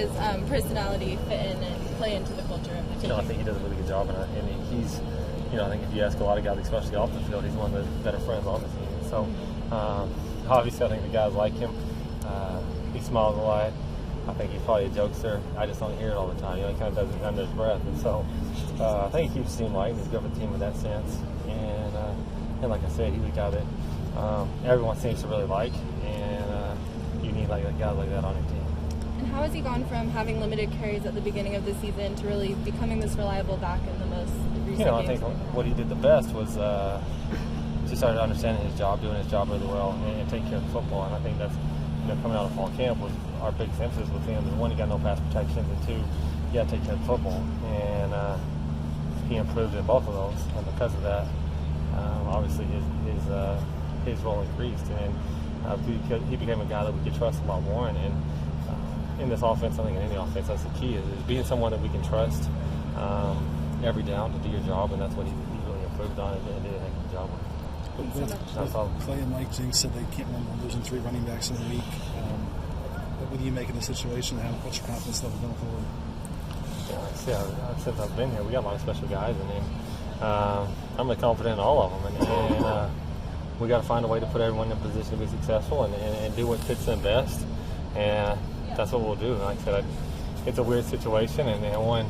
his personality fit in and play into the culture of the team? I think he does a really good job, and he's, I think if you ask a lot of guys, especially off the field, he's one of the better friends on the team. So obviously, I think the guys like him. He smiles a lot. I think he's probably a jokester. I just don't hear it all the time. He kind of does it under his breath, and so I think he keeps the team light, and he's good for the team in that sense. And like I said, he's a guy that everyone seems to really like, and you need like a guy like that on your team. And how has he gone from having limited carries at the beginning of the season to really becoming this reliable back in the most recent I think what he did the best was just started understanding his job, doing his job really well, and taking care of the football. And I think that's coming out of fall camp was our biggest emphasis with him. Is one, you got no pass protections, and two, you got to take care of the football. And he improved in both of those, and because of that, obviously his role increased, and he became a guy that we could trust a lot more. And in this offense, I think in any offense, that's the key is being someone that we can trust every down to do your job, and that's what he really improved on and did a heck of a job with. Clay and Mike Jinks said they can't remember losing 3 running backs in a week. What do you make of the situation? What's your confidence level going forward? Since I've been here, we got a lot of special guys, and I'm really confident in all of them. And we got to find a way to put everyone in a position to be successful and do what fits them best. And that's what we'll do. Like I said, it's a weird situation, and one,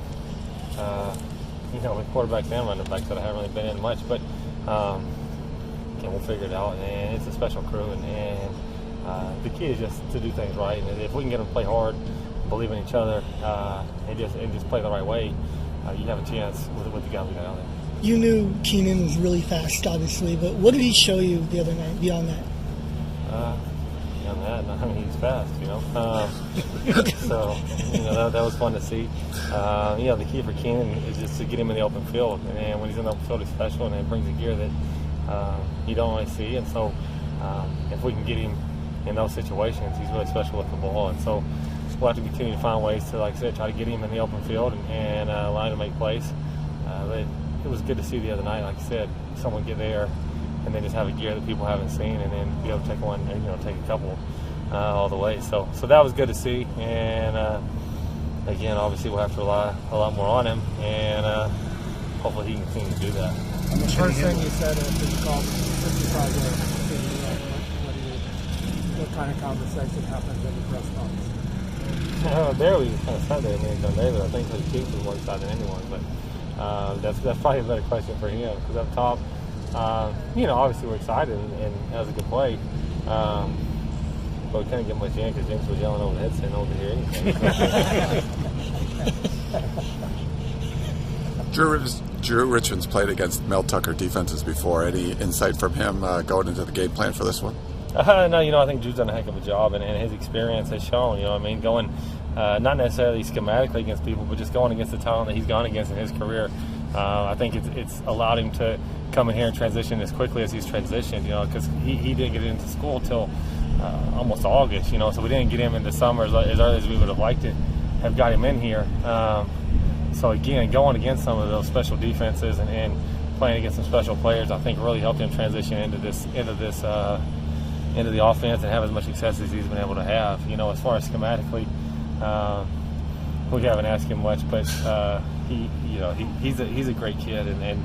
with quarterbacks and running backs that I haven't really been in much, but we'll figure it out. And it's a special crew, and the key is just to do things right. And if we can get them to play hard, believe in each other, and just play the right way, you have a chance with the guys we got out there. You knew Kenon was really fast, obviously, but what did he show you the other night beyond that? Beyond that, I mean, he's fast, So, that was fun to see. The key for Kenon is just to get him in the open field, and when he's in the open field, he's special, and it brings a gear that you don't really see. And so, if we can get him in those situations, he's really special with the ball. And so, we'll have to continue to find ways to, like I said, try to get him in the open field and allow him to make plays. But it was good to see the other night, like I said, someone get there and then just have a gear that people haven't seen, and then be able to take one, take a couple all the way. So that was good to see. And again, obviously, we'll have to rely a lot more on him, and hopefully he can continue to do that. The first thing you said after you called 55 what kind of conversation happens in the press conference? There we just kind of sat there and done David. I think Coach Keith was more excited than anyone, but that's probably a better question for him, because up top, obviously we're excited and that was a good play, but we couldn't get much in because Jinks was yelling over the headset and over here anything. Drew Richmond's played against Mel Tucker defenses before. Any insight from him going into the game plan for this one? No, I think Drew's done a heck of a job, and his experience has shown, going not necessarily schematically against people, but just going against the talent that he's gone against in his career. I think it's allowed him to come in here and transition as quickly as he's transitioned, because he didn't get into school till almost August, so we didn't get him in the summer as early as we would have liked to have got him in here. So again, going against some of those special defenses and playing against some special players, I think really helped him transition into the offense and have as much success as he's been able to have. As far as schematically, we haven't asked him much, but he's a great kid, and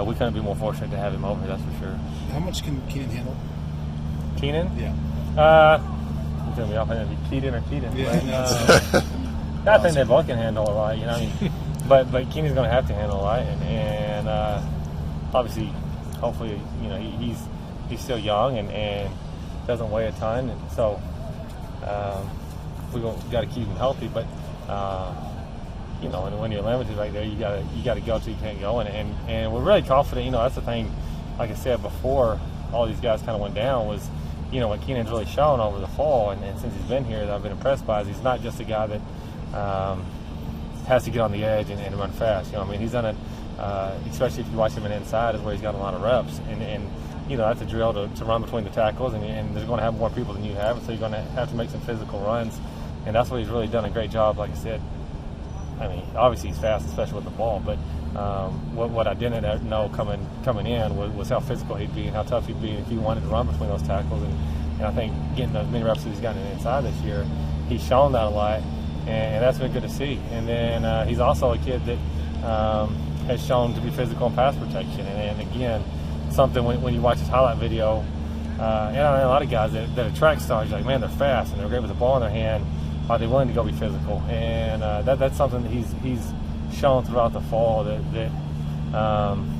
we couldn't be more fortunate to have him over here, that's for sure. How much can Kenon handle? Kenon? Yeah. He's going to be off and be Keaton or Keaton. Yeah, I think they both can handle a lot, but Kenon's going to have to handle a lot, and obviously, hopefully, he's still young and doesn't weigh a ton, and so we got to keep him healthy. But and when you're limited right there, you got to go till you can't go, and we're really confident. That's the thing. Like I said before, all these guys kind of went down was, what Kenon's really shown over the fall, and since he's been here, that I've been impressed by is he's not just a guy that has to get on the edge and run fast. He's done it, especially if you watch him in inside, is where he's got a lot of reps, and that's a drill to run between the tackles, and there's going to have more people than you have, so you're going to have to make some physical runs, and that's what he's really done a great job. Like I said, obviously he's fast, especially with the ball, but what I didn't know coming in was how physical he'd be and how tough he'd be if he wanted to run between those tackles, and I think getting as many reps as he's gotten inside this year, he's shown that a lot, and that's been good to see. And then he's also a kid that has shown to be physical in pass protection. And again, something when you watch his highlight video, and I know a lot of guys that are track stars, you're like, man, they're fast and they're great with the ball in their hand. Are they willing to go be physical? And that's something that he's shown throughout the fall that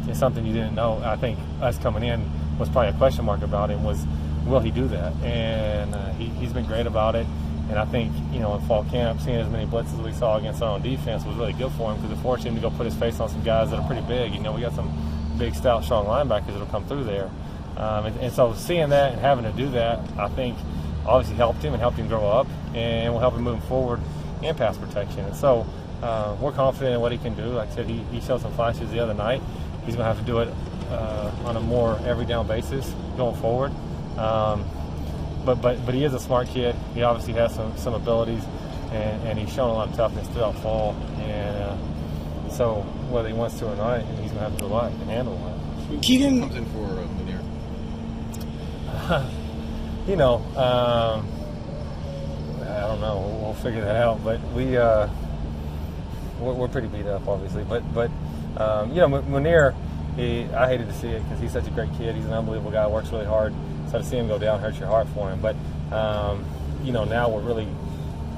is something you didn't know. I think us coming in was probably a question mark about him, was will he do that? And he's been great about it. And I think, in fall camp, seeing as many blitzes as we saw against our own defense was really good for him, because it forced him to go put his face on some guys that are pretty big. We got some big, stout, strong linebackers that will come through there. And so seeing that and having to do that, I think obviously helped him and helped him grow up, and will help him move forward in pass protection. And so we're confident in what he can do. Like I said, he showed some flashes the other night. He's going to have to do it on a more every down basis going forward. But he is a smart kid. He obviously has some abilities, and he's shown a lot of toughness throughout fall. And so whether he wants to or not, he's going to have to do a lot and handle a lot. Keegan comes in for Lanier. I don't know. We'll figure that out. But we're pretty beat up, obviously. But Munir, I hated to see it because he's such a great kid. He's an unbelievable guy. Works really hard. So to see him go down hurts your heart for him. But now we're really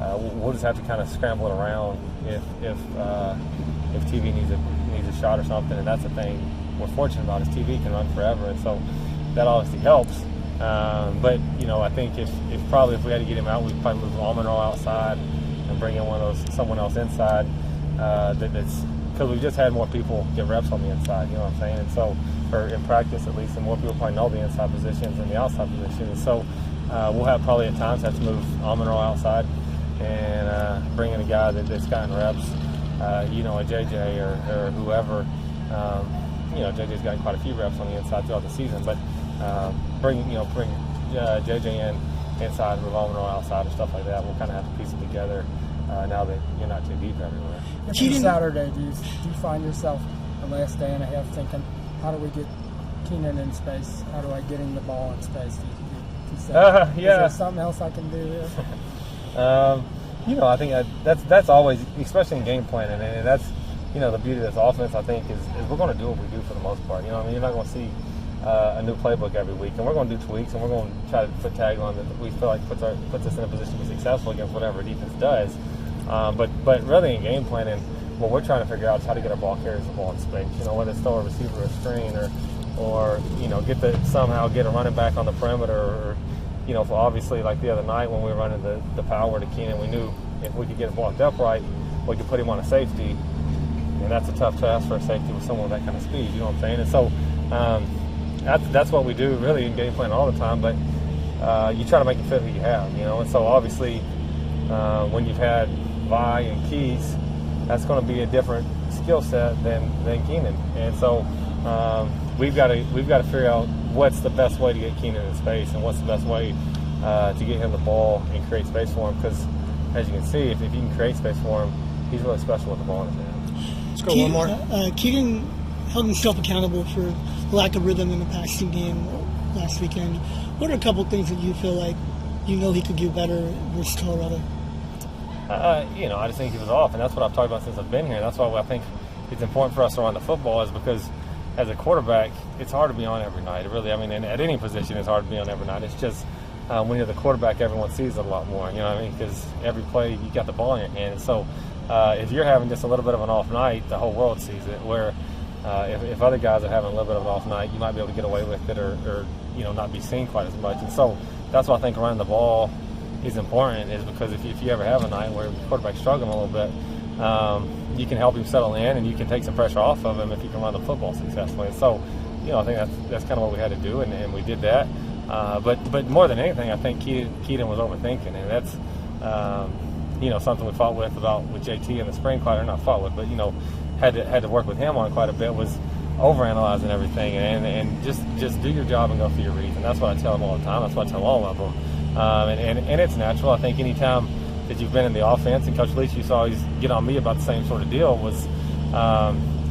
we'll just have to kind of scramble it around if TV needs a shot or something. And that's the thing we're fortunate about is TV can run forever, and so that obviously helps. But I think if we had to get him out, we'd probably move Almonroe outside and bring in someone else inside. That's because we've just had more people get reps on the inside. You know what I'm saying? And so, or in practice at least, and more people probably know the inside positions and the outside positions. So we'll have probably at times have to move Almonroe outside and bring in a guy that's gotten reps. A JJ or whoever. JJ's gotten quite a few reps on the inside throughout the season, but bring JJ in inside and move Almonroe outside and stuff like that. We'll kind of have to piece it together now that you're not too deep everywhere. Every Saturday, do you find yourself the last day and a half thinking, how do we get Kenon in space? How do I get him the ball in space? Is there something else I can do here? I think that's always, especially in game planning, and that's the beauty of this offense. I think is we're going to do what we do for the most part. You're not going to see a new playbook every week, and we're going to do tweaks, and we're going to try to put tags on that we feel like puts us in a position to be successful against whatever defense does. But really in game planning, what we're trying to figure out is how to get our ball carriers the ball in space. Whether it's throw a receiver a screen or somehow get a running back on the perimeter, or obviously like the other night when we were running the power to Kenon, we knew if we could get it blocked up right, we could put him on a safety, and that's a tough task for a safety with someone with that kind of speed. You know what I'm saying? And so that's what we do really in game plan all the time. But you try to make it fit who you have, And so obviously when you've had Vi and Keys, that's going to be a different skill set than Kenon. And so we've got to figure out what's the best way to get Kenon in space, and what's the best way to get him the ball and create space for him. Because as you can see, if you can create space for him, he's really special with the ball in his hand. Let's go one more. Keegan held himself accountable for lack of rhythm in the passing game last weekend. What are a couple things that you feel like he could do better versus Colorado? I just think he was off, and that's what I've talked about since I've been here. That's why I think it's important for us to run the football, is because as a quarterback, it's hard to be on every night. Really, at any position, it's hard to be on every night. It's just when you're the quarterback, everyone sees it a lot more. Because every play you got the ball in your hand. And so if you're having just a little bit of an off night, the whole world sees it. Where if other guys are having a little bit of an off night, you might be able to get away with it, or not be seen quite as much. And so that's why I think running the ball is important, is because if you ever have a night where the quarterback's struggling a little bit, you can help him settle in, and you can take some pressure off of him if you can run the football successfully. And so, I think that's kind of what we had to do, and we did that. But more than anything, I think Kedon was overthinking, and that's something we fought with JT in the spring, quite had to work with him on quite a bit, was overanalyzing everything, and just do your job and go through your reads. And that's what I tell him all the time. That's what I tell all of them. And it's natural. I think anytime that you've been in the offense, and Coach Leach, you saw always get on me about the same sort of deal, was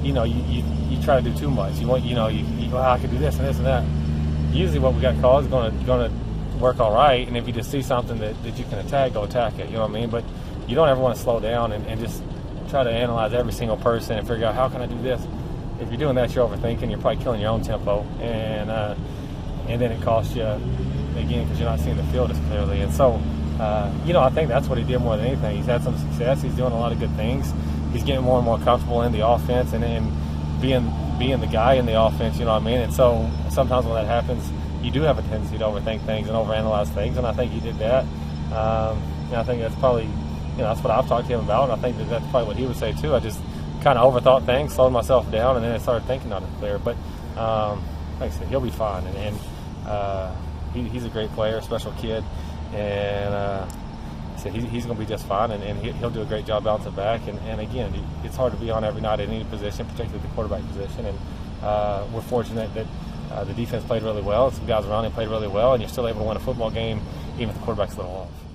you try to do too much. You want I could do this and this and that. Usually what we got called is going to work all right, and if you just see something that you can attack, go attack it. You know what I mean? But you don't ever want to slow down and just try to analyze every single person and figure out how can I do this. If you're doing that, you're overthinking. You're probably killing your own tempo, and then it costs you again because you're not seeing the field as clearly. And so, I think that's what he did more than anything. He's had some success. He's doing a lot of good things. He's getting more and more comfortable in the offense and being the guy in the offense. You know what I mean? And so sometimes when that happens, you do have a tendency to overthink things and overanalyze things. And I think he did that. And I think that's probably, that's what I've talked to him about. And I think that's probably what he would say too. I just kind of overthought things, slowed myself down, and then I started thinking on it clear. But like I said, he'll be fine. And he's a great player, special kid. And so he's going to be just fine, and he'll do a great job bouncing back. And again, it's hard to be on every night at any position, particularly the quarterback position. And we're fortunate that the defense played really well. Some guys around him played really well, and you're still able to win a football game even if the quarterback's a little off.